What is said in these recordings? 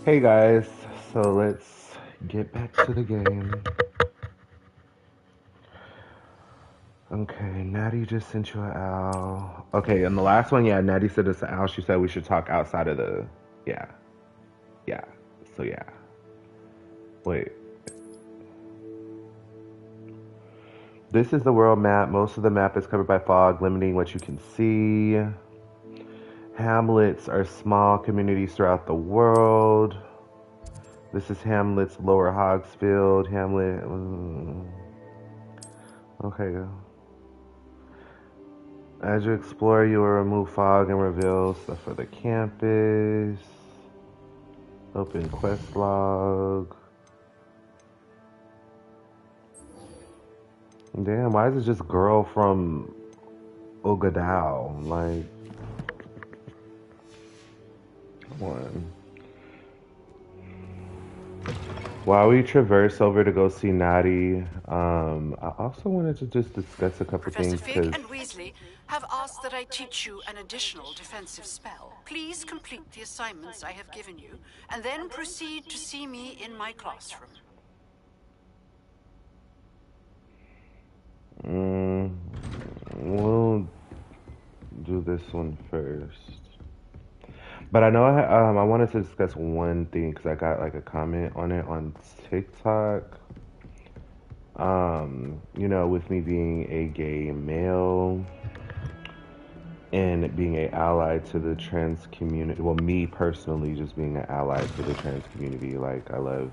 Hey guys, so let's get back to the game. Okay, Natty just sent you an owl. Okay, and the last one, yeah, Natty said it's an owl. She said we should talk outside of the. Yeah, yeah. So yeah. Wait. This is the world map. Most of the map is covered by fog, limiting what you can see. Hamlets are small communities throughout the world. This is Hamlet's Lower Hogsfield. Hamlet. Okay. As you explore, you will remove fog and reveal stuff for the campus. Open quest log. Damn, why is it just girl from Ogadao? Like, come on. While we traverse over to go see Natty, I also wanted to just discuss a couple Professor things Fig because and Weasley have asked that I teach you an additional defensive spell. Please complete the assignments I have given you, and then proceed to see me in my classroom. we'll do this one first. But I know I wanted to discuss one thing because I got like a comment on it on TikTok. With me being a gay male and being a ally to the trans community. Well, me personally, just being an ally to the trans community. Like I love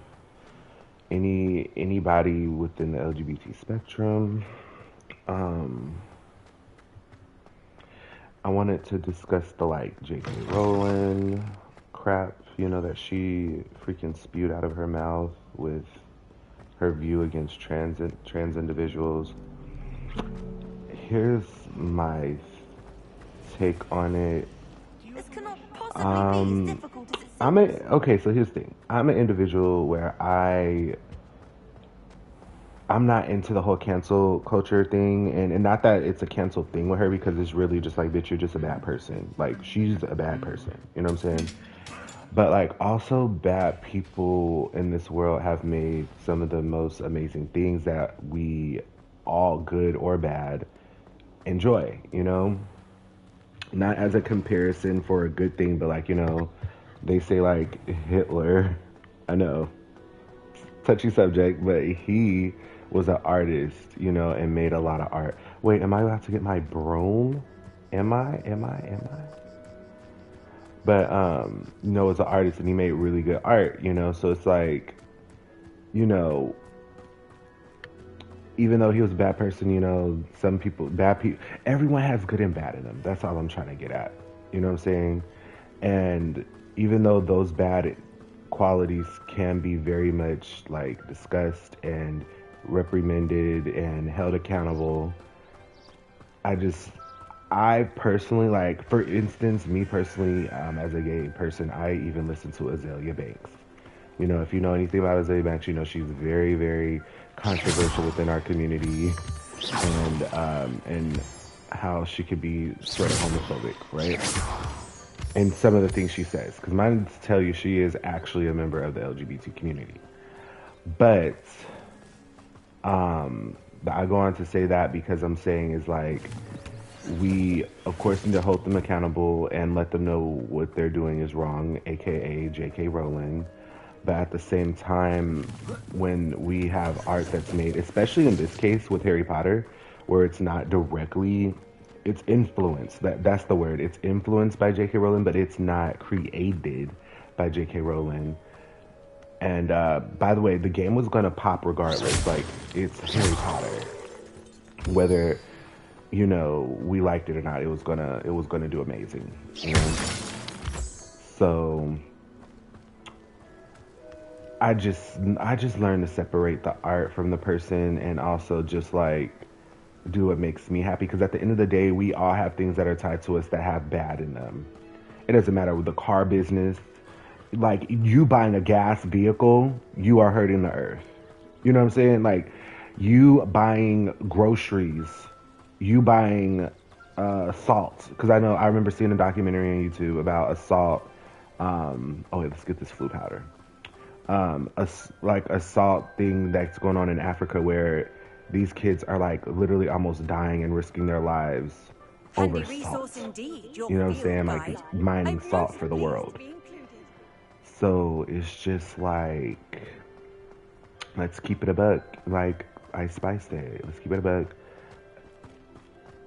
anybody within the LGBT spectrum. Um, I wanted to discuss the like JK Rowland crap, that she freaking spewed out of her mouth with her view against trans individuals. Here's my take on it. This cannot possibly be as difficult as it seems. Okay, so here's the thing. I'm an individual where I'm not into the whole cancel culture thing, and not that it's a cancel thing with her because it's really just like, bitch, you're just a bad person. Like, she's a bad person. You know what I'm saying? But like, also, bad people in this world have made some of the most amazing things that we all, good or bad, enjoy. Not as a comparison for a good thing, but like, they say like Hitler. I know, touchy subject, but he was an artist, and made a lot of art. Wait, am I about to get my broom? Am I? But was an artist and he made really good art, so it's like, you know, even though he was a bad person, some people, bad people, everyone has good and bad in them. That's all I'm trying to get at. You know what I'm saying? And even though those bad qualities can be very much like discussed and reprimanded and held accountable, I personally, like, for instance, me personally, as a gay person, I even listen to Azalea Banks. If you know anything about Azalea Banks, she's very, very controversial within our community, and how she could be sort of homophobic, right? And some of the things she says, because mine tell you she is actually a member of the LGBT community. But I go on to say that because I'm saying is like, we of course need to hold them accountable and let them know what they're doing is wrong, aka JK Rowling. But at the same time, when we have art that's made, especially in this case with Harry Potter, where it's not directly, it's influenced. That's the word. It's influenced by J.K. Rowling, but it's not created by J.K. Rowling. And by the way, the game was gonna pop regardless. Like, it's Harry Potter. Whether we liked it or not, it was gonna do amazing. So I just learned to separate the art from the person, and also just like do what makes me happy. Because at the end of the day, we all have things that are tied to us that have bad in them. It doesn't matter with the car business. Like, you buying a gas vehicle, you are hurting the earth. You know what I'm saying? Like, you buying groceries, you buying salt. Because I remember seeing a documentary on YouTube about a salt Oh wait, let's get this flu powder. Like assault thing that's going on in Africa where these kids are like literally almost dying and risking their lives over Handy resource salt. indeed, your You know what I'm field saying? Like guide. it's mining I'm salt most for the pleased to world. be included. So it's just like, let's keep it a buck. Like Ice Spice Day. Let's keep it a buck.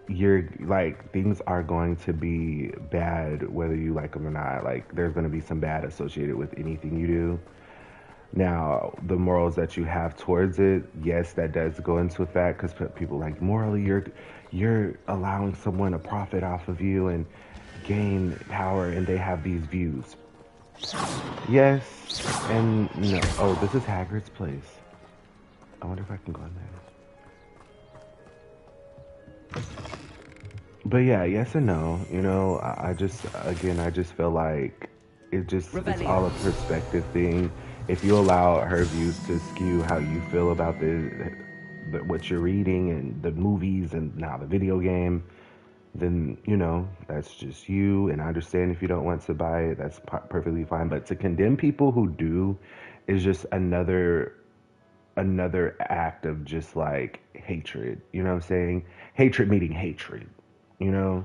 You're like, things are going to be bad whether you like them or not. Like, there's going to be some bad associated with anything you do. Now, the morals that you have towards it, yes, that does go into effect because people like morally, you're allowing someone to profit off of you and gain power, and they have these views. Yes and no. Oh, this is Hagrid's place. I wonder if I can go in there. But yeah, yes and no. You know, I just, again, I just feel like it's all a perspective thing. If you allow her views to skew how you feel about the what you're reading and the movies and now the video game, then you know that's just you. And I understand if you don't want to buy it, that's perfectly fine. But to condemn people who do is just another act of just like hatred. You know what I'm saying? Hatred meeting hatred. You know.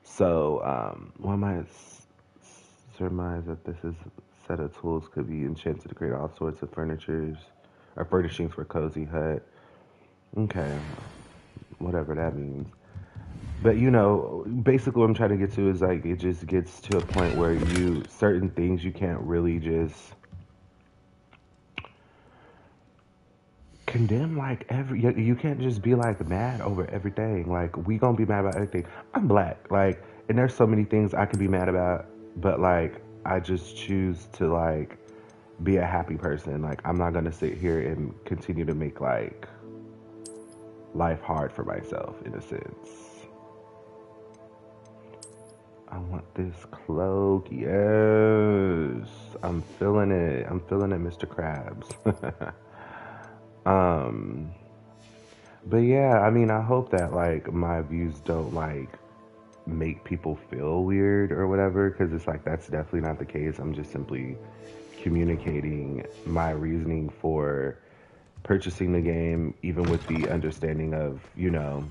So one might surmise that this is set of tools could be enchanted to create all sorts of furnitures or furnishings for cozy hut. Okay, whatever that means. But you know, basically what I'm trying to get to is like it just gets to a point where you certain things you can't really just condemn like you can't just be like mad over everything. Like we gonna be mad about everything. I'm black, like, and there's so many things I could be mad about, but like I just choose to like be a happy person. Like I'm not gonna sit here and continue to make like life hard for myself in a sense. I want this cloak. Yes. I'm feeling it. I'm feeling it, Mr. Krabs. um but yeah, I mean I hope that like my views don't like make people feel weird or whatever because it's like that's definitely not the case. I'm just simply communicating my reasoning for purchasing the game, even with the understanding of, you know,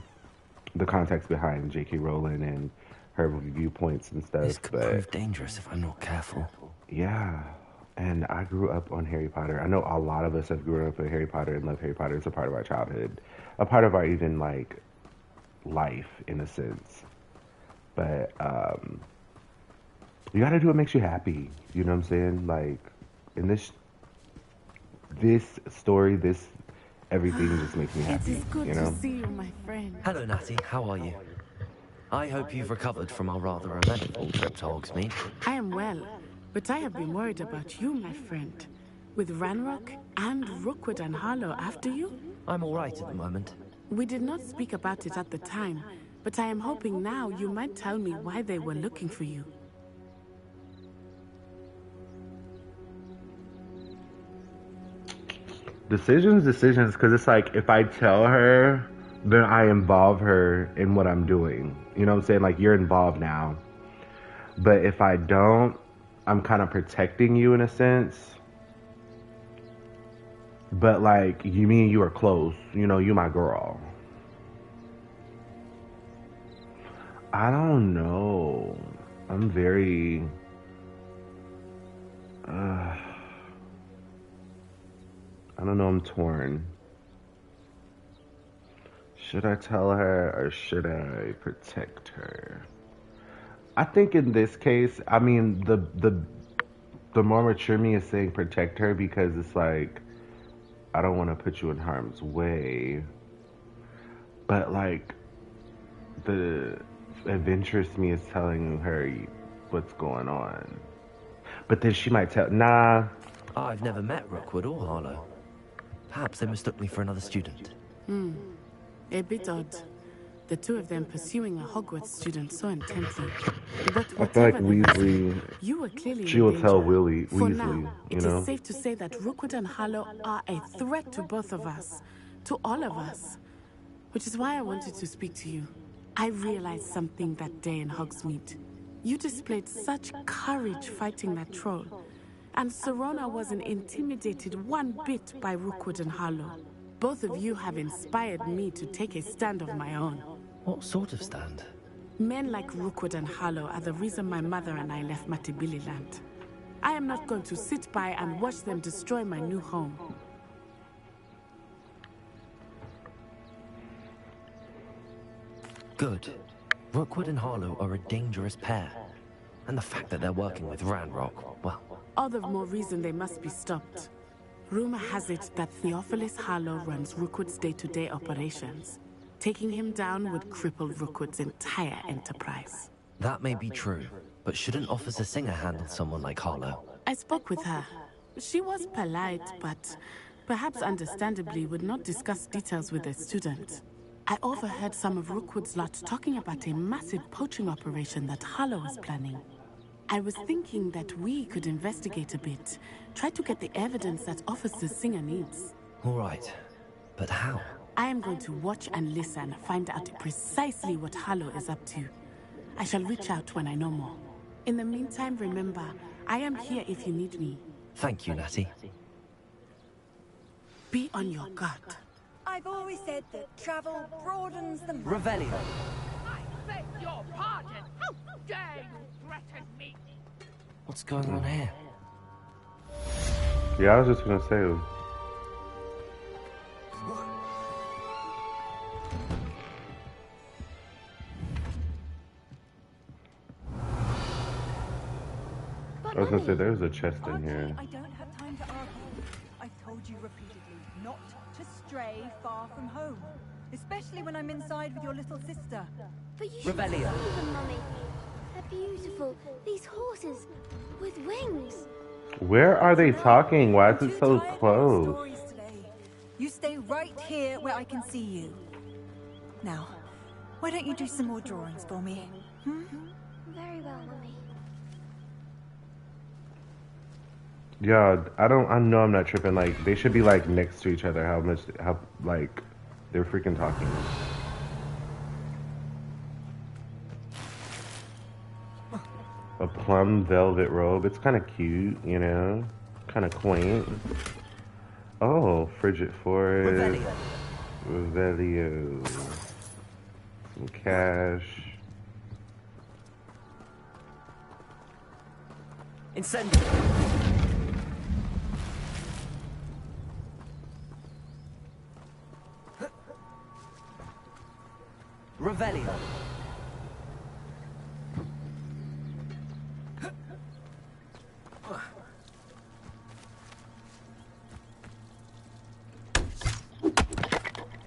the context behind JK Rowland and her viewpoints and This stuff. could But prove dangerous if I'm not careful. yeah, and I grew up on Harry Potter. I know a lot of us have grown up with Harry Potter and love Harry Potter. It's a part of our childhood, a part of our even like life in a sense. But you gotta do what makes you happy. You know what I'm saying? Like in this story, this everything just makes me It happy. is good You to know? see you, my friend. Hello, Natty. How are you? I hope you've recovered from our rather eventful trip to Hogsmeade. I am well, but I have been worried about you, my friend. With Ranrock and Rookwood and Harlow after you? I'm all right at the moment. We did not speak about it at the time, but I am hoping now you might tell me why they were looking for you. Decisions, because it's like if I tell her, then I involve her in what I'm doing. You know what I'm saying? Like you're involved now. But if I don't, I'm kind of protecting you in a sense. But like you mean you are close. You know, you my girl. I don't know. I'm very I don't know, I'm torn. Should I tell her or should I protect her? I think in this case, I mean the more mature me is saying protect her because it's like I don't want to put you in harm's way. But like the adventurous me is telling her what's going on. But then she might tell, nah. I've never met Rookwood or Harlow. Perhaps they mistook me for another student. A bit odd. The two of them pursuing a Hogwarts student so intently. But I feel like whatever the reason, Weasley, you were clearly she in will danger. tell For Weasley, now, you it know? is safe to say that Rookwood and Harlow are a threat to both of us. To all of us. Which is why I wanted to speak to you. I realized something that day in Hogsmeade. You displayed such courage fighting that troll. And Serona wasn't intimidated one bit by Rookwood and Harlow. Both of you have inspired me to take a stand of my own. What sort of stand? Men like Rookwood and Harlow are the reason my mother and I left Matibili land. I am not going to sit by and watch them destroy my new home. Good. Rookwood and Harlow are a dangerous pair. And the fact that they're working with Ranrock, well... All the more reason they must be stopped. Rumor has it that Theophilus Harlow runs Rookwood's day-to-day operations. Taking him down would cripple Rookwood's entire enterprise. That may be true, but shouldn't Officer Singer handle someone like Harlow? I spoke with her. She was polite, but perhaps understandably would not discuss details with a student. I overheard some of Rookwood's lot talking about a massive poaching operation that Harlow was planning. I was thinking that we could investigate a bit, try to get the evidence that Officer Singer needs. All right, but how? I am going to watch and listen, find out precisely what Harlow is up to. I shall reach out when I know more. In the meantime, remember, I am here if you need me. Thank you, Natty. Be on your guard. I've always said that travel broadens the mind. Revelio. I beg your pardon. How dare you threaten me? What's going on here? Yeah, I was just gonna say. I was gonna say there's a chest in here. I don't have time to argue. I've told you repeatedly not to stray far from home, especially when I'm inside with your little sister. But you should see them, Mummy. They're beautiful. These horses with wings. Where are they talking? Why is it so close? Stories today. You stay right here where I can see you. Now, why don't you do some more drawings for me? Very well, Mummy. Yeah, I know I'm not tripping. Like, they should be, like, next to each other. How, like, they're freaking talking. A plum velvet robe. It's kind of cute, you know? Kind of quaint. Oh, Frigid Forest. Revelio. Some cash. Incendio. Revelio.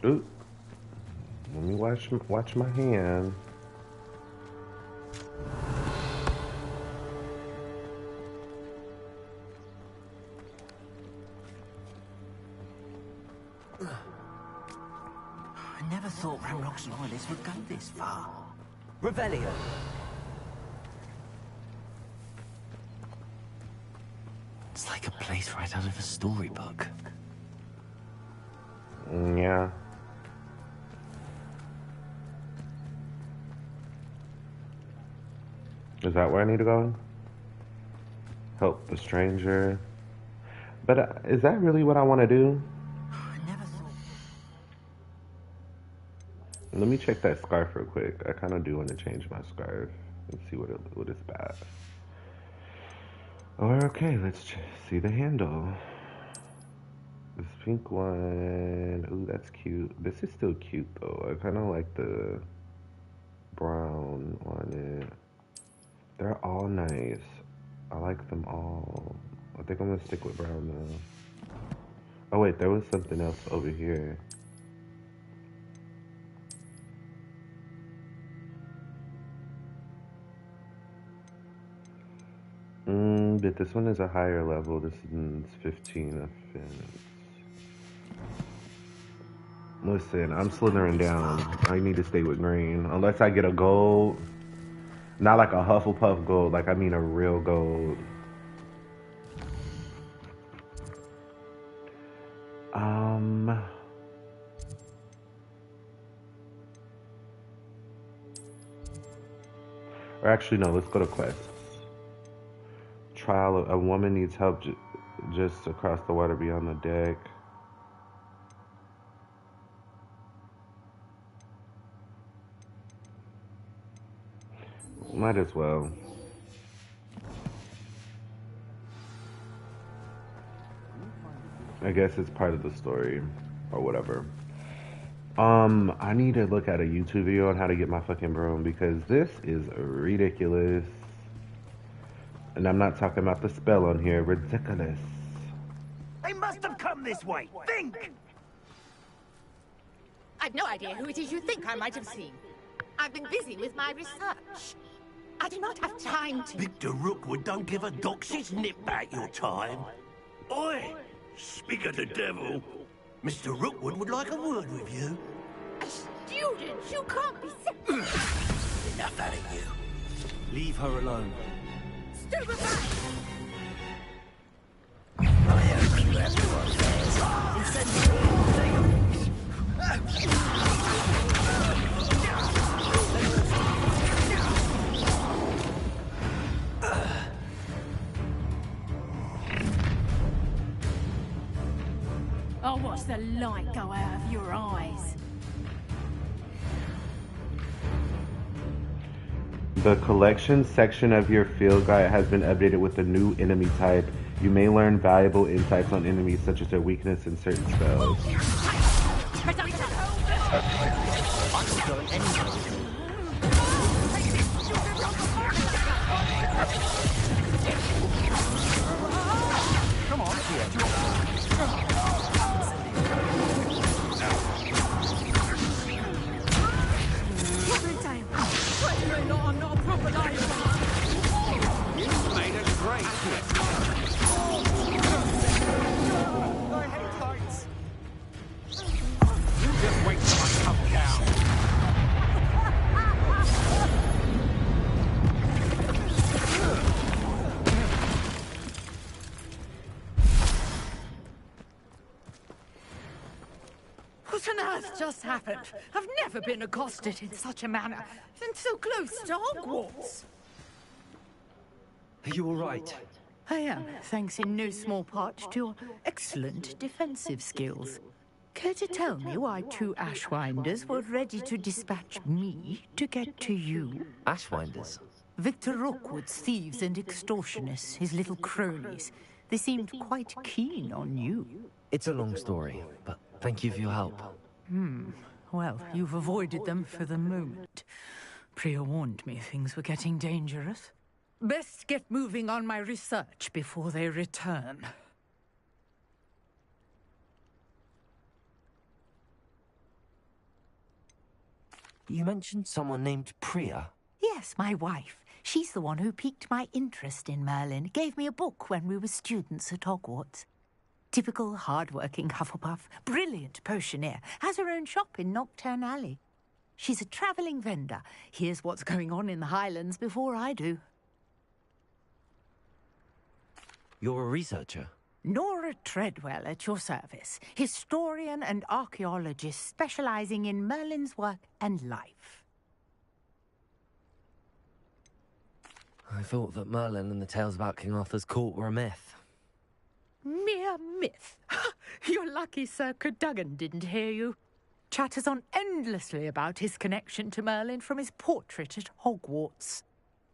Ooh. Let me watch my hand. I never thought Ranrock's loyalists would go this far. Revelio. It's like a place right out of a storybook. Yeah. Is that where I need to go? Help the stranger. But is that really what I want to do? I never thought... Let me check that scarf real quick. I kind of do want to change my scarf and see what it's about. Oh, okay, let's see the handle. This pink one. Ooh, that's cute. This is still cute though. I kind of like the brown on it. They're all nice. I like them all. I think I'm gonna stick with brown though. Oh wait, there was something else over here. But this one is a higher level. This is 15 offense. Listen, I'm slithering down. I need to stay with green. Unless I get a gold. Not like a Hufflepuff gold. Like, I mean a real gold. Or actually, no, let's go to quests. Trial, a woman needs help just across the water beyond the deck. Might as well. I guess it's part of the story or whatever. I need to look at a YouTube video on how to get my fucking broom because this is ridiculous. And I'm not talking about the spell on here. Ridiculous. They must have come this way. Think! I've no idea who it is you think I might have seen. I've been busy with my research. I do not have time to... Victor Rookwood don't give a doxy's nip back your time. Oi! Speak of the devil. Mr. Rookwood would like a word with you. A student? You can't be... Enough out of you. Leave her alone. Stupefy! I'll watch the light go out of your eyes. The collection section of your field guide has been updated with a new enemy type. You may learn valuable insights on enemies such as their weakness and certain spells. Come on, I'm not a proper liar. You made a great gift. I hate heights. You just wait till I come down. What on earth just happened? I've never been accosted in such a manner, and so close to Hogwarts. Are you all right? I am, thanks in no small part to your excellent defensive skills. Care to tell me why two Ashwinders were ready to dispatch me to get to you? Ashwinders? Victor Rookwood's thieves and extortionists, his little cronies. They seemed quite keen on you. It's a long story, but thank you for your help. Well, you've avoided them for the moment. Priya warned me things were getting dangerous. Best get moving on my research before they return. You mentioned someone named Priya. Yes, my wife. She's the one who piqued my interest in Merlin. Gave me a book when we were students at Hogwarts. Typical hard-working Hufflepuff, brilliant potioneer, has her own shop in Knockturn Alley. She's a travelling vendor. Hears what's going on in the Highlands before I do. You're a researcher? Nora Treadwell at your service, historian and archaeologist specialising in Merlin's work and life. I thought that Merlin and the tales about King Arthur's court were a myth. Mere myth. You're lucky Sir Cadogan didn't hear you. Chatters on endlessly about his connection to Merlin from his portrait at Hogwarts.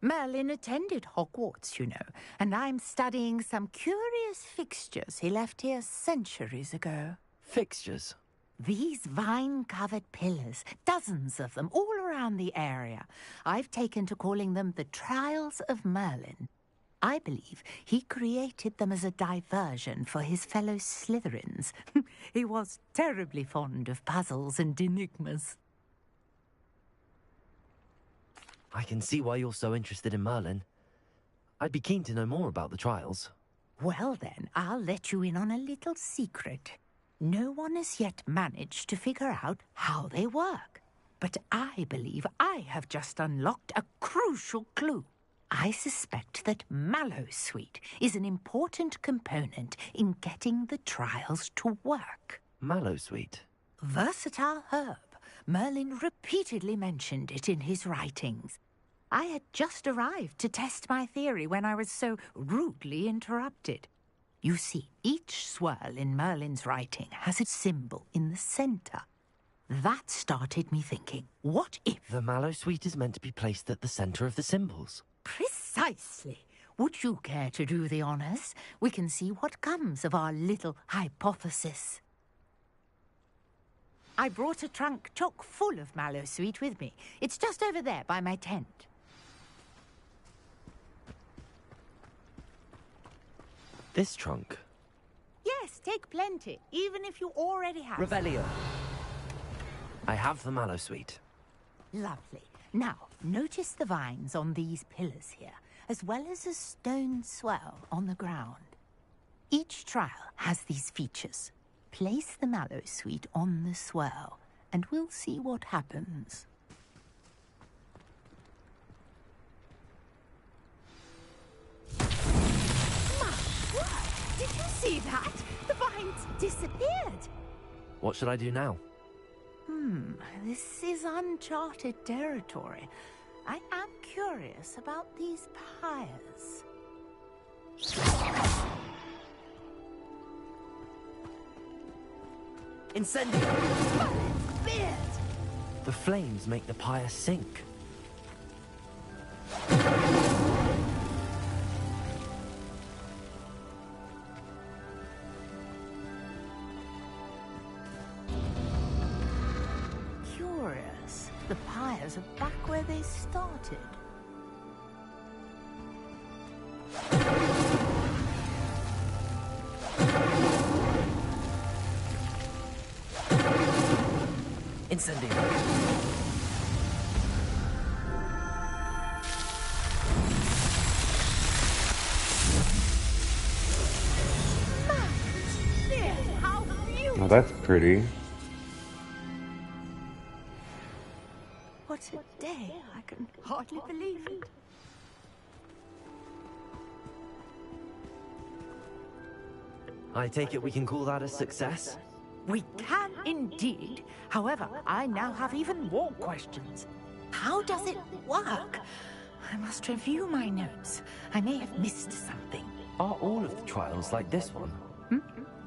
Merlin attended Hogwarts, you know, and I'm studying some curious fixtures he left here centuries ago. Fixtures? These vine-covered pillars, dozens of them, all around the area. I've taken to calling them the Trials of Merlin. I believe he created them as a diversion for his fellow Slytherins. He was terribly fond of puzzles and enigmas. I can see why you're so interested in Merlin. I'd be keen to know more about the trials. Well then, I'll let you in on a little secret. No one has yet managed to figure out how they work. But I believe I have just unlocked a crucial clue. I suspect that Mallowsweet is an important component in getting the trials to work. Mallowsweet? Versatile herb. Merlin repeatedly mentioned it in his writings. I had just arrived to test my theory when I was so rudely interrupted. You see, each swirl in Merlin's writing has a symbol in the center. That started me thinking, what if... The mallow sweet is meant to be placed at the center of the symbols. Precisely. Would you care to do the honors? We can see what comes of our little hypothesis. I brought a trunk chock full of mallow sweet with me. It's just over there by my tent. This trunk? Yes, take plenty, even if you already have. Revelio. I have the mallow sweet. Lovely. Now, notice the vines on these pillars here, as well as a stone swell on the ground. Each trial has these features. Place the mallow sweet on the swell, and we'll see what happens. Did you see that? The vines disappeared. What should I do now? This is uncharted territory. I am curious about these pyres. Incendio! Merlin's beard! The flames make the pyre sink. Curious. The pyres are back where they started. Incendio! Oh, that's pretty. What a day. I can hardly believe it. I take it we can call that a success? We can indeed. However, I now have even more questions. How does it work? I must review my notes. I may have missed something. Are all of the trials like this one?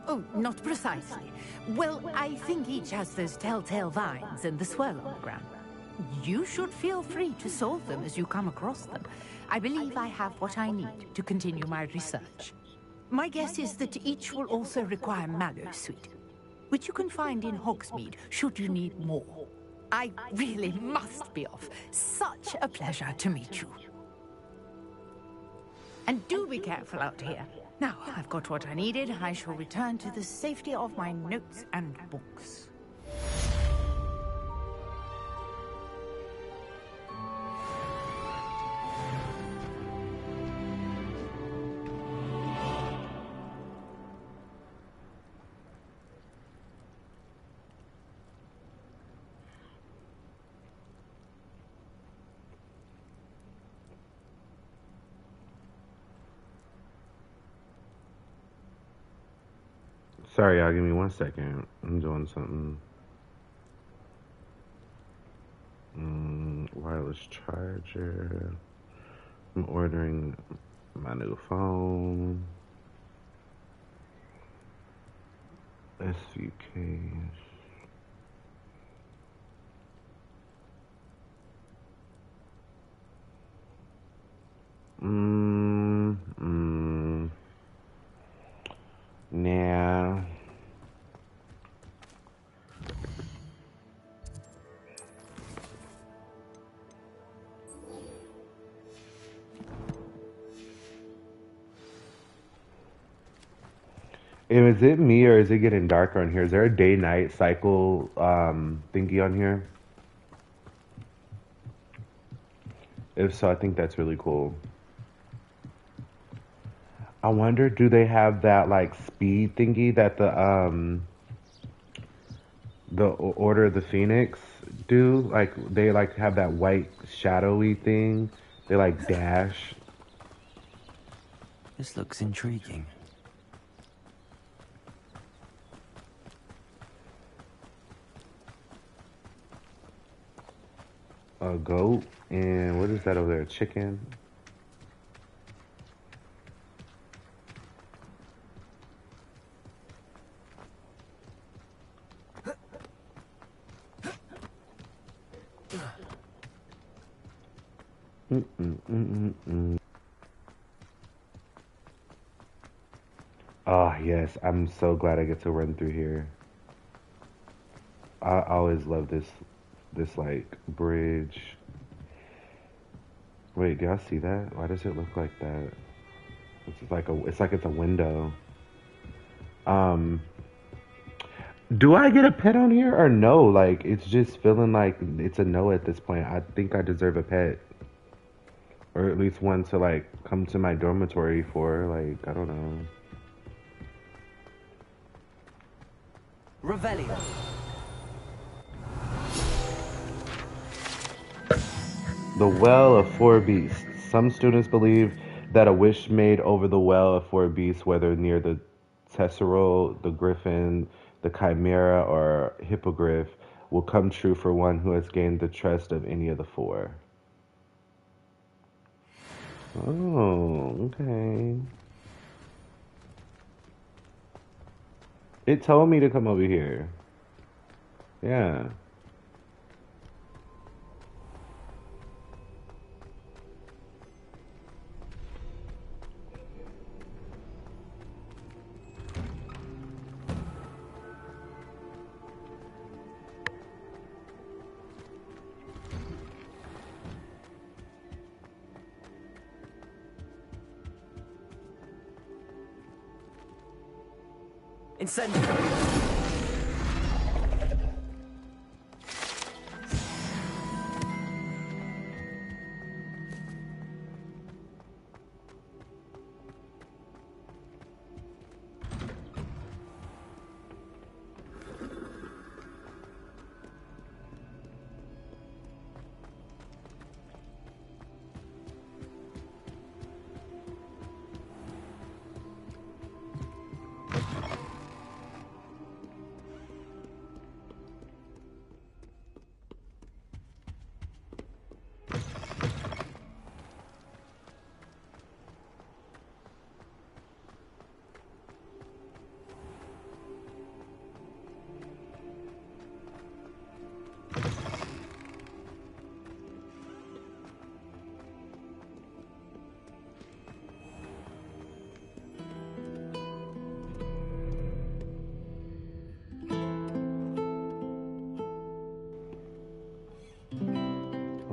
Oh, not precisely. Well, I think each has those telltale vines and the swirl on the ground. You should feel free to solve them as you come across them. I believe I have what I need to continue my research. My guess is that each will also require mallow sweet, which you can find in Hogsmeade should you need more. I really must be off. Such a pleasure to meet you. And do be careful out here. Now, I've got what I needed. I shall return to the safety of my notes and books. Sorry, y'all, give me 1 second. I'm doing something. Wireless charger. I'm ordering my new phone. SVK. Nah. Is it me or is it getting darker on here? Is there a day-night cycle thingy on here? If so, I think that's really cool. I wonder, do they have that like speed thingy that the Order of the Phoenix do? Like they like have that white shadowy thing. They like dash. This looks intriguing. a goat, and what is that over there? A chicken. Oh yes, I'm so glad I get to run through here. I always love this like bridge. Wait, do y'all see that? Why does it look like that? It's like it's a window. Um, do I get a pet on here or no? Like it's just feeling like it's a no at this point. I think I deserve a pet. Or at least one to like come to my dormitory for, like, I don't know. Revelio. The Well of Four Beasts. Some students believe that a wish made over the Well of Four Beasts, whether near the Tesserol, the Griffin, the Chimera, or Hippogriff, will come true for one who has gained the trust of any of the four. Oh, okay. It told me to come over here. Yeah. Incendio.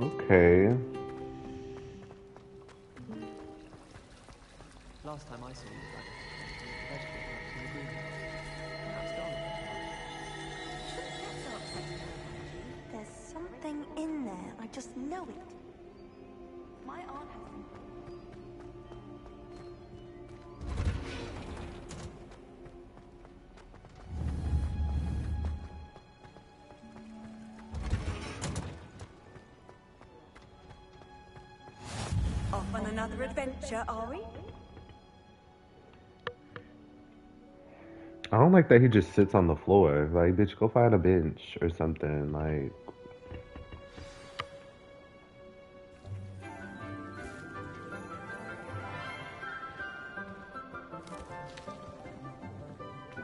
Okay. Last time I saw you, vegetable crops in the greenhouse. Perhaps garlic. There's something in there. I just know it. My aunt has. Off on another adventure, are we? I don't like that he just sits on the floor. Like, bitch, go find a bench or something. Like,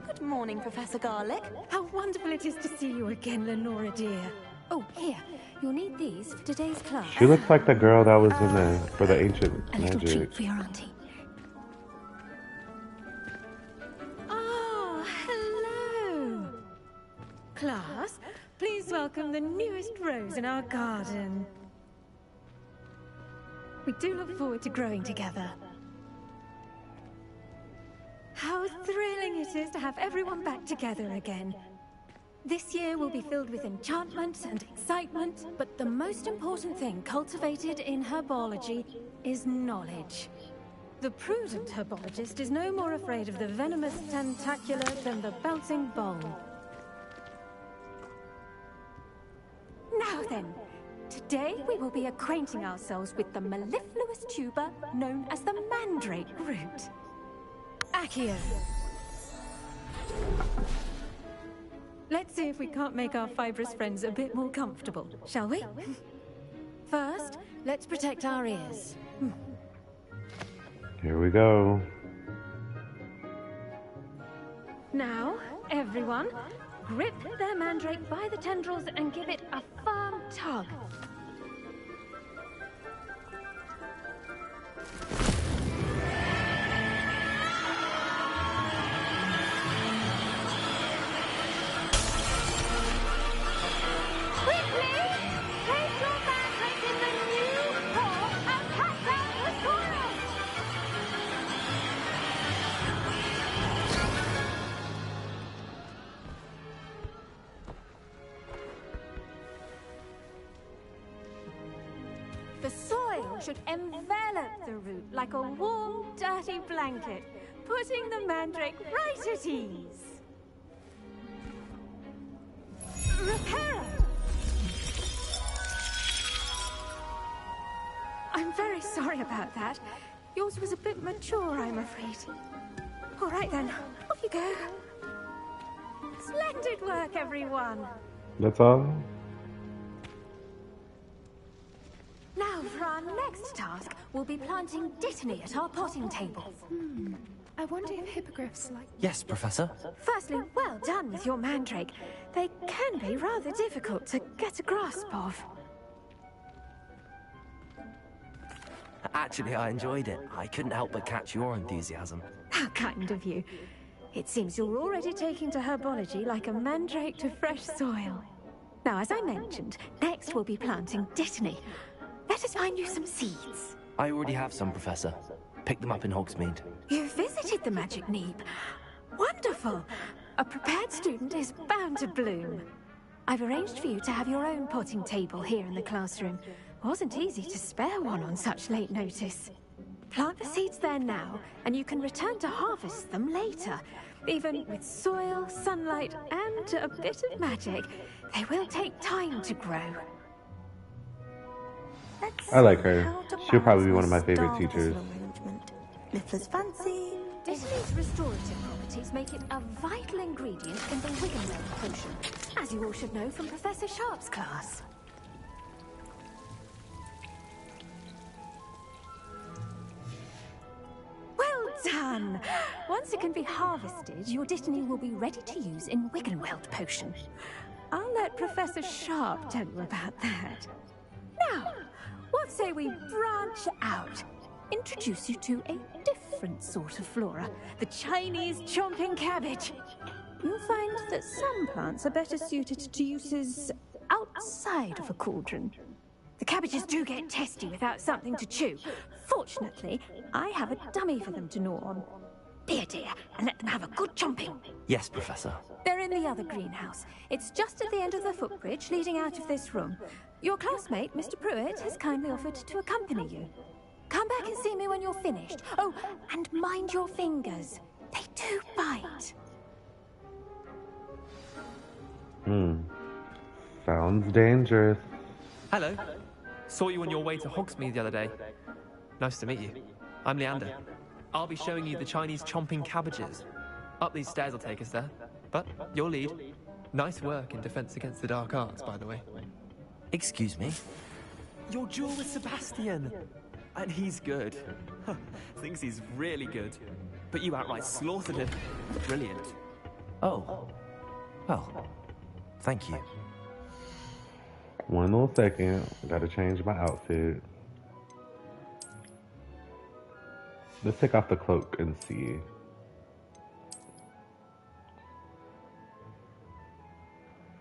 Good morning, Professor Garlic. How wonderful it is to see you again, Lenora dear. Oh, here. You'll need these for today's class. she looks like the girl that was in the for the ancient A little magic. treat for your auntie. Oh, hello. Class, please welcome the newest rose in our garden. We do look forward to growing together. How thrilling it is to have everyone back together again. This year will be filled with enchantment and excitement, but the most important thing cultivated in herbology is knowledge. The prudent herbologist is no more afraid of the venomous tentacular than the bouncing bowl. Now then, today we will be acquainting ourselves with the mellifluous tuber known as the mandrake root. Accio. Let's see if we can't make our fibrous friends a bit more comfortable, shall we? First, let's protect our ears. Here we go. Now, everyone, grip their mandrake by the tendrils and give it a firm tug. The soil should envelop the root like a warm, dirty blanket, putting the mandrake right at ease. Repair it! I'm very sorry about that. Yours was a bit mature, I'm afraid. All right then, off you go. Splendid work, everyone. That's all? Now, for our next task, we'll be planting Dittany at our potting tables. I wonder if hippogriffs like... Yes, Professor. Firstly, well done with your mandrake. They can be rather difficult to get a grasp of. Actually, I enjoyed it. I couldn't help but catch your enthusiasm. How kind of you. It seems you're already taking to herbology like a mandrake to fresh soil. Now, as I mentioned, next we'll be planting Dittany. Let us find you some seeds. I already have some, Professor. Pick them up in Hogsmeade. You visited the Magic Neep. Wonderful. A prepared student is bound to bloom. I've arranged for you to have your own potting table here in the classroom. Wasn't easy to spare one on such late notice. Plant the seeds there now, and you can return to harvest them later. Even with soil, sunlight, and a bit of magic, they will take time to grow. I like her. She'll probably be one of my favorite teachers. Littler's fancy. Dittany's restorative properties make it a vital ingredient in the Wiggenweld potion, as you all should know from Professor Sharp's class. Well done! Once it can be harvested, your Dittany will be ready to use in Wiggenweld potion. I'll let Professor Sharp tell you about that. Now, what say we branch out? Introduce you to a different sort of flora, the Chinese chomping cabbage. You'll find that some plants are better suited to uses outside of a cauldron. The cabbages do get testy without something to chew. Fortunately, I have a dummy for them to gnaw on. Be a dear, and let them have a good chomping. Yes, Professor. They're in the other greenhouse. It's just at the end of the footbridge leading out of this room. Your classmate, Mr. Pruitt, has kindly offered to accompany you. Come back and see me when you're finished. Oh, and mind your fingers. They do bite. Sounds dangerous. Hello. Saw you on your way to Hogsmeade the other day. Nice to meet you. I'm Leander. I'll be showing you the Chinese chomping cabbages. Up these stairs will take us there. But your lead. Nice work in Defense Against the Dark Arts, by the way. Excuse me? Your duel with Sebastian. And he's good. Thinks he's really good. But you outright slaughtered him. Brilliant. Oh. Well, thank you. One little second. I gotta change my outfit. Let's take off the cloak and see.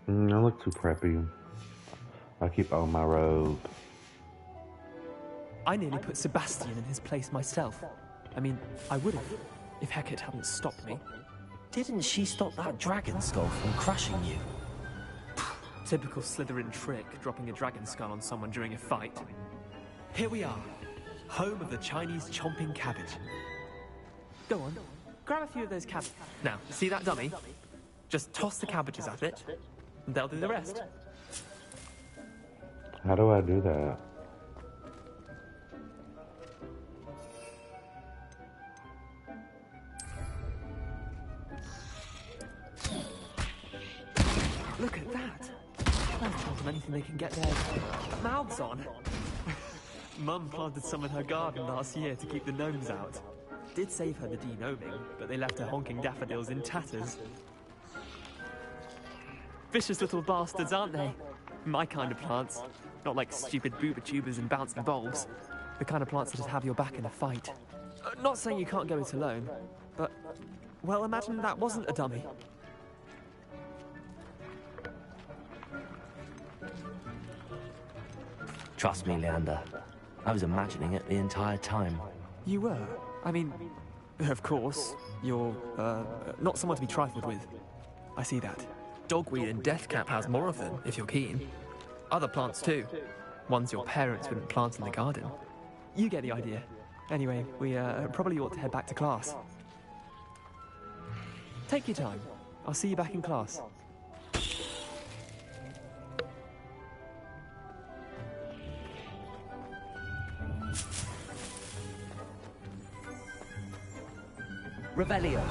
I look too preppy. I'll keep on my robe. I nearly put Sebastian in his place myself. I mean, I would have, if Hecate hadn't stopped me. Didn't she stop that dragon skull from crushing you? Typical Slytherin trick, dropping a dragon skull on someone during a fight. Here we are, home of the Chinese chomping cabbage. Go on, grab a few of those cabbages. Now, see that dummy? Just toss the cabbages at it, and they'll do the rest. How do I do that? Look at that. I haven't told them anything anything they can get their mouths on. Mum planted some in her garden last year to keep the gnomes out. Did save her the de-gnoming, but they left her honking daffodils in tatters. Vicious little bastards, aren't they? My kind of plants. Not like stupid booba tubers and bouncing bulbs. The kind of plants that just have your back in a fight. Not saying you can't go it alone, but... well, imagine that wasn't a dummy. Trust me, Leander. I was imagining it the entire time. You were? I mean, of course. You're, not someone to be trifled with. I see that. Dogweed and deathcap has more of them, if you're keen. Other plants too. Ones your parents wouldn't plant in the garden. You get the idea. Anyway, we probably ought to head back to class. Take your time. I'll see you back in class. Revelio.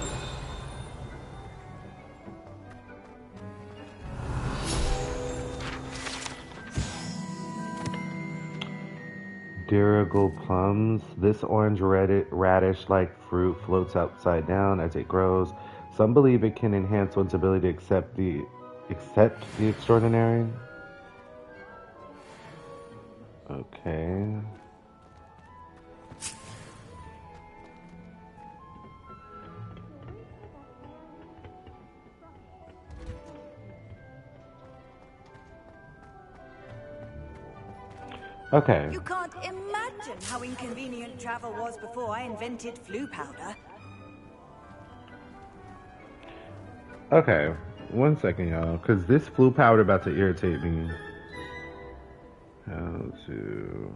Dirigal plums. This orange radish-like fruit floats upside down as it grows. Some believe it can enhance one's ability to accept the extraordinary. Okay. Okay. You can't imagine how inconvenient travel was before I invented flu powder. Okay. 1 second, y'all. Because this flu powder about to irritate me. How to...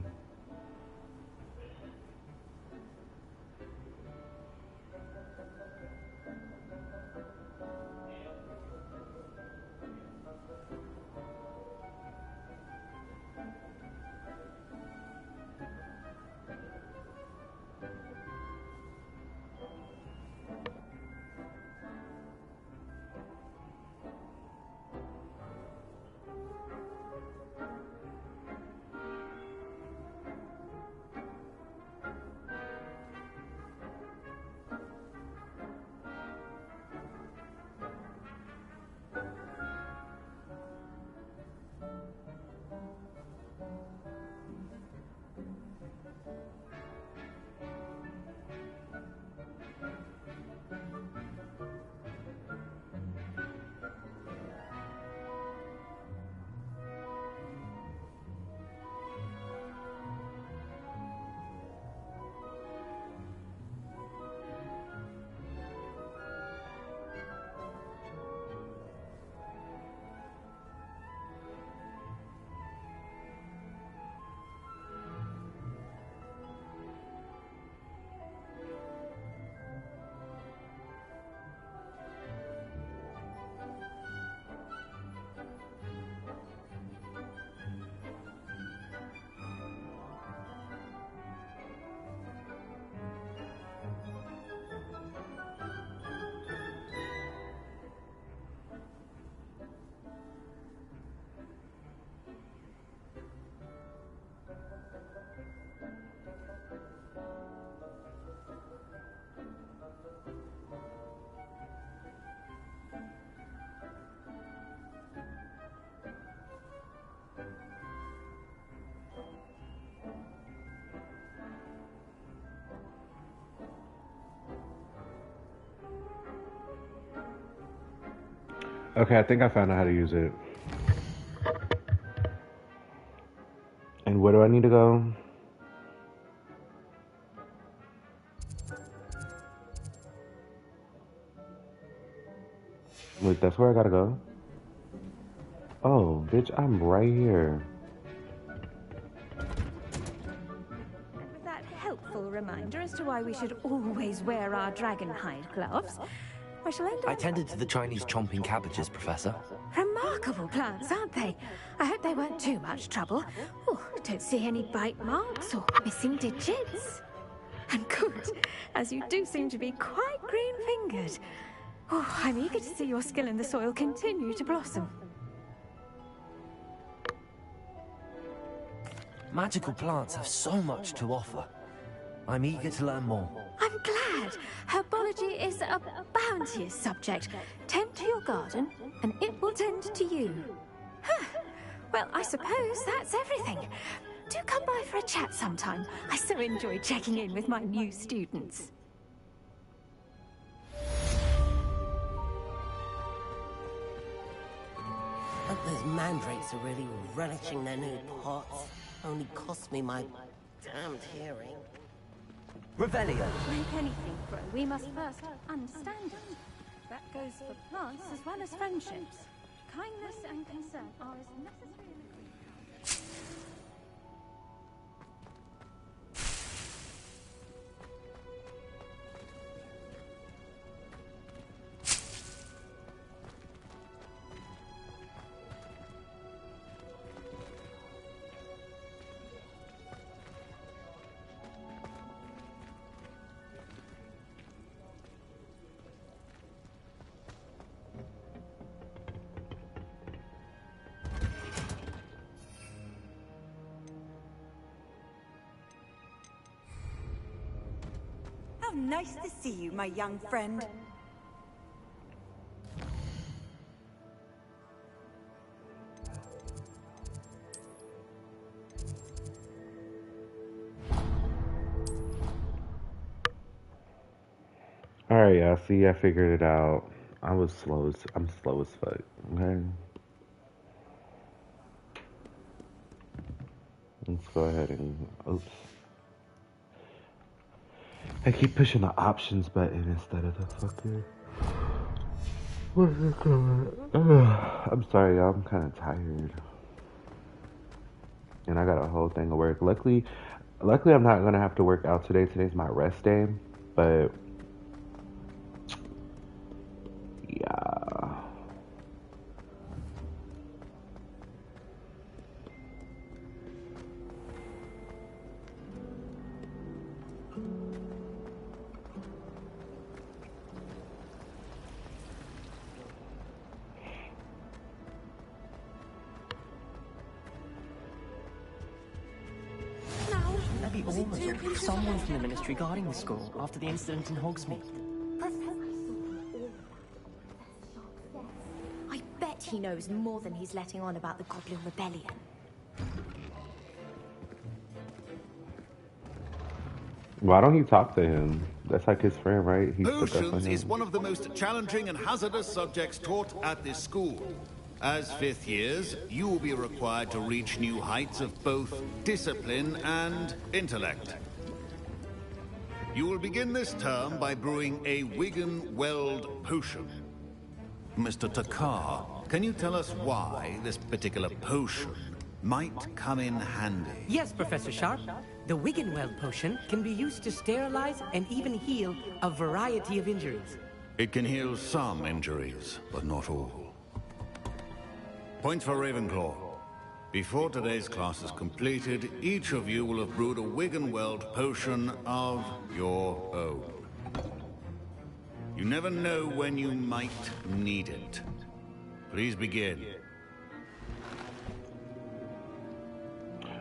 Okay, I think I found out how to use it. And where do I need to go? Wait, that's where I gotta go? Oh, bitch, I'm right here. With that helpful reminder as to why we should always wear our dragon hide gloves, I shall end up... I tended to the Chinese chomping cabbages, Professor. Remarkable plants, aren't they? I hope they weren't too much trouble. Oh, don't see any bite marks or missing digits. And good, as you do seem to be quite green-fingered. Oh, I'm eager to see your skill in the soil continue to blossom. Magical plants have so much to offer. I'm eager to learn more. I'm glad. Herbology is a bounteous subject. Tend to your garden, and it will tend to you. Huh. Well, I suppose that's everything. Do come by for a chat sometime. I so enjoy checking in with my new students. Hope those mandrakes are really relishing their new pots. Only cost me my damned hearing. Revelio. Make anything grow, we must first understand it. That goes for plants as well as friendships. Kindness and concern are as necessary in a creature. How nice to see you, my young friend. Alright, y'all. See, I figured it out. I'm slow as fuck. Okay. Let's go ahead and oops. I keep pushing the options button instead of the fucker. What's it called? I'm sorry, y'all. I'm kind of tired, and I got a whole thing of work. Luckily, I'm not gonna have to work out today. Today's my rest day, but yeah. Maybe almost. Someone from the ministry guarding the school after the incident in Hogsmeade. I bet he knows more than he's letting on about the Goblin Rebellion. Why don't you talk to him? That's like his friend, right? He stuck up for Potions him. is one of the most challenging and hazardous subjects taught at this school. As fifth years, you will be required to reach new heights of both discipline and intellect. You will begin this term by brewing a Wigan-Weld potion. Mr. Takar, can you tell us why this particular potion might come in handy? Yes, Professor Sharp. The Wigan-Weld potion can be used to sterilize and even heal a variety of injuries. It can heal some injuries, but not all. Points for Ravenclaw. Before today's class is completed, each of you will have brewed a Wigan-Weld potion of your own. You never know when you might need it. Please begin.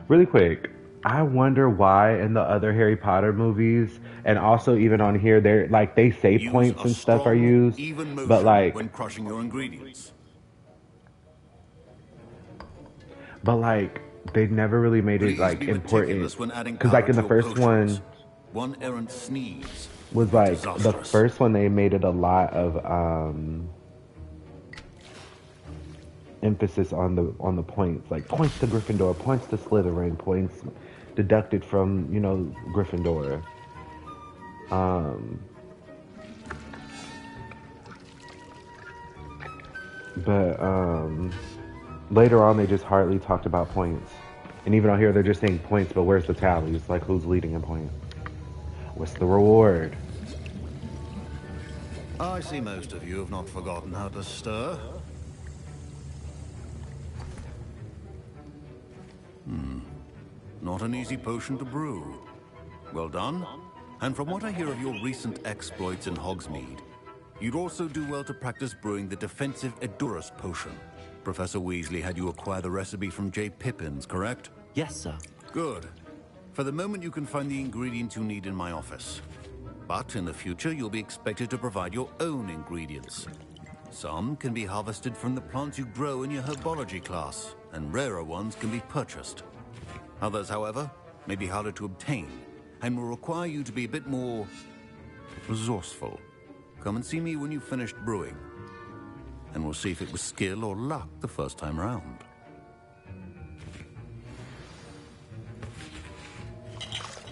Really quick, I wonder why in the other Harry Potter movies, and also even on here, they're like they say Use points a and stuff are strong, used, even motion but like, when crushing your ingredients. they never really made it Please like be important. meticulous when adding Because like powder in the to your first potions. one One errant sneeze. was like the Disastrous. first one they made it a lot of emphasis on the points, like points to Gryffindor, points to Slytherin, points deducted from Gryffindor. But later on they just hardly talked about points, and even on here they're just saying points, but where's the tallies? Like who's leading in points? What's the reward? I see most of you have not forgotten how to stir. Not an easy potion to brew. Well done. And from what I hear of your recent exploits in Hogsmeade, you'd also do well to practice brewing the defensive Edurus potion. Professor Weasley had you acquire the recipe from J. Pippins, correct? Yes, sir. Good. For the moment, you can find the ingredients you need in my office. But in the future, you'll be expected to provide your own ingredients. Some can be harvested from the plants you grow in your herbology class, and rarer ones can be purchased. Others, however, may be harder to obtain, and will require you to be a bit more resourceful. Come and see me when you've finished brewing, and we'll see if it was skill or luck the first time round.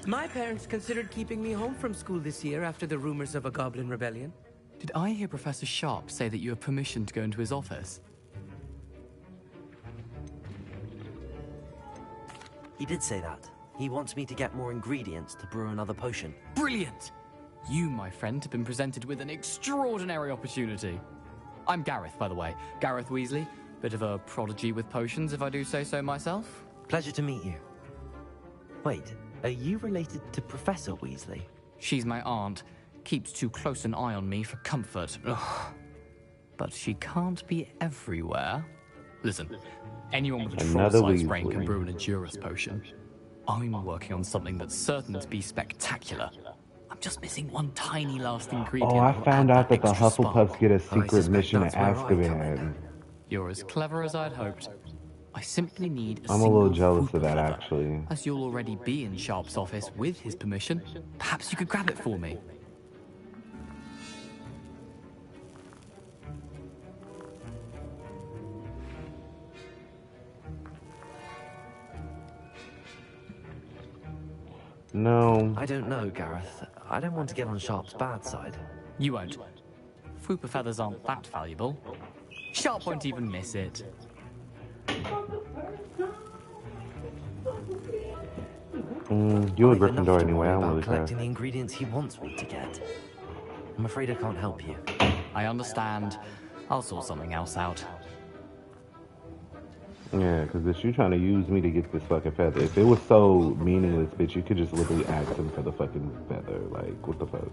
My parents considered keeping me home from school this year after the rumors of a goblin rebellion. Did I hear Professor Sharp say that you have permission to go into his office? He did say that. He wants me to get more ingredients to brew another potion. Brilliant! You, my friend, have been presented with an extraordinary opportunity. I'm Gareth, by the way. Gareth Weasley. Bit of a prodigy with potions, if I do say so myself. Pleasure to meet you. Wait, are you related to Professor Weasley? She's my aunt. Keeps too close an eye on me for comfort. Ugh. But she can't be everywhere. Listen, anyone with a troll-sized brain can brew an Edurus potion. I'm working on something that's certain to be spectacular. I'm just missing one tiny last ingredient. Oh, I found out that the Hufflepuffs get a secret mission to Azkaban. You're as clever as I'd hoped. I simply need I'm a little jealous of that, actually. As you'll already be in Sharp's office with his permission, perhaps you could grab it for me. No. I don't know, Gareth. I don't want to get on Sharp's bad side. You won't. Fwooper feathers aren't that valuable. Sharp won't even miss it. You're a Gryffindor anyway, I'm really collecting the ingredients he wants me to get. I'm afraid I can't help you. I understand. I'll sort something else out. Yeah, because if you're trying to use me to get this fucking feather, if it was so meaningless, bitch, you could just literally ask him for the fucking feather. Like, what the fuck?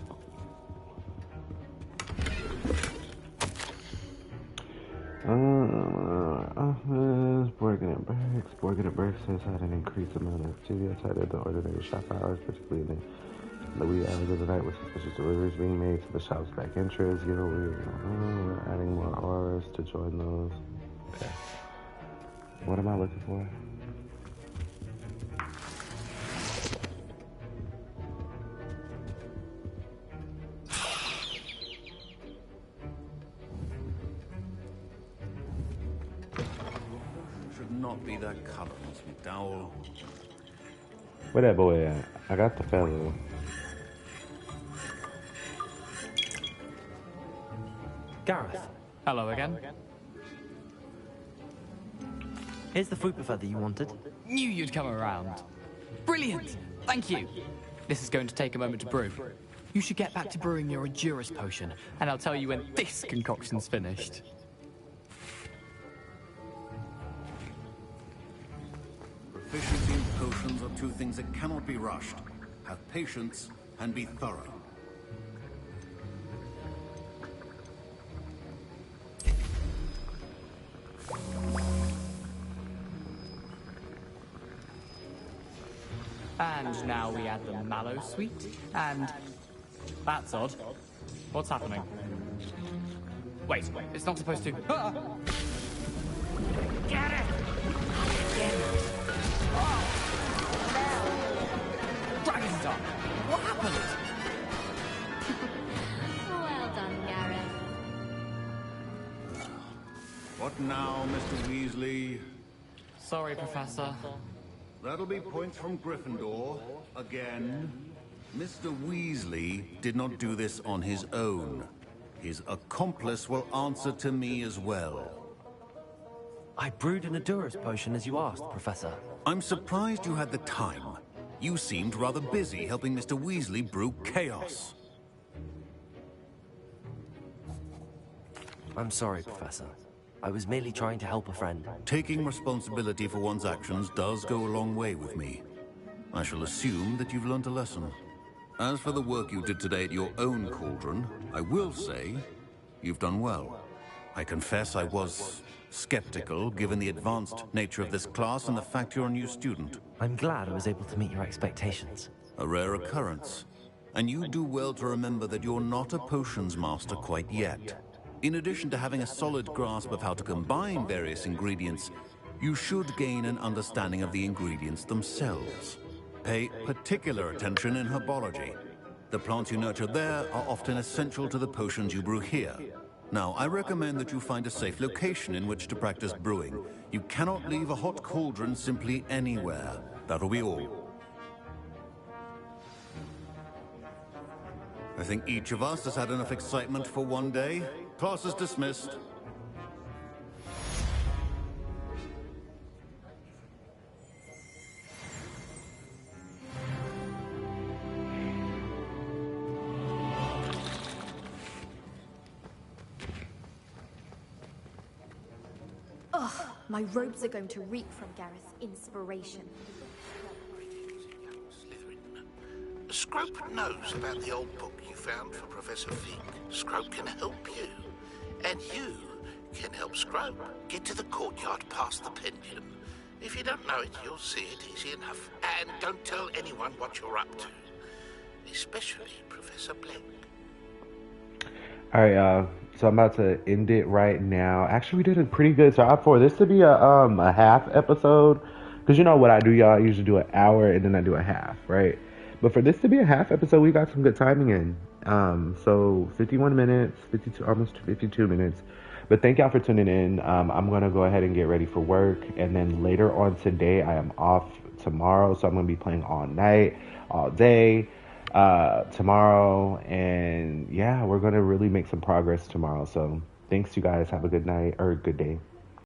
Borgin and Burks has had an increased amount of activity outside of the ordinary shop hours, particularly in the wee hours of the night with suspicious deliveries being made to the shop's back entrance. You know, we're adding more hours to join those. Okay. What am I looking for? Should not be that color, Miss McDowell. Where that boy at? I got the feather. Gareth. Hello again. Here's the Fwooper feather you wanted. Knew you'd come around. Brilliant! Thank you. This is going to take a moment to brew. You should get back to brewing your Edurus potion, and I'll tell you when this concoction's finished. Proficiency in potions are two things that cannot be rushed. Have patience and be thorough. And now we add the mallow sweet, and... That's odd. What's happening? Wait, it's not supposed to... Ah! Get it! Dragon's done! What happened? Well done, Gareth. What now, Mr. Weasley? Sorry, Professor. That'll be points from Gryffindor. Again. Mr. Weasley did not do this on his own. His accomplice will answer to me as well. I brewed an Edurus potion as you asked, Professor. I'm surprised you had the time. You seemed rather busy helping Mr. Weasley brew chaos. I'm sorry, Professor. I was merely trying to help a friend. Taking responsibility for one's actions does go a long way with me. I shall assume that you've learned a lesson. As for the work you did today at your own cauldron, I will say you've done well. I confess I was skeptical given the advanced nature of this class and the fact you're a new student. I'm glad I was able to meet your expectations. A rare occurrence. And you do well to remember that you're not a potions master quite yet. In addition to having a solid grasp of how to combine various ingredients, you should gain an understanding of the ingredients themselves. Pay particular attention in herbology. The plants you nurture there are often essential to the potions you brew here. Now, I recommend that you find a safe location in which to practice brewing. You cannot leave a hot cauldron simply anywhere. That'll be all. I think each of us has had enough excitement for one day. Class is dismissed. Ugh, my robes are going to reek from Gareth's inspiration. Scrope knows about the old book you found for Professor Fink. Scrope can help you. And you can help Scrope get to the courtyard past the pension. If you don't know it, you'll see it easy enough. And don't tell anyone what you're up to. Especially Professor Blake. Alright, so I'm about to end it right now. Actually, we did a pretty good job for this to be a half episode. Because you know what I do, y'all? I usually do an hour and then I do a half, right? But for this to be a half episode, we got some good timing in. So 51 minutes, 52, almost 52 minutes. But thank y'all for tuning in. I'm going to go ahead and get ready for work. And then later on today, I am off tomorrow. So I'm going to be playing all night, all day, tomorrow. And yeah, we're going to really make some progress tomorrow. So thanks, you guys. Have a good night or a good day.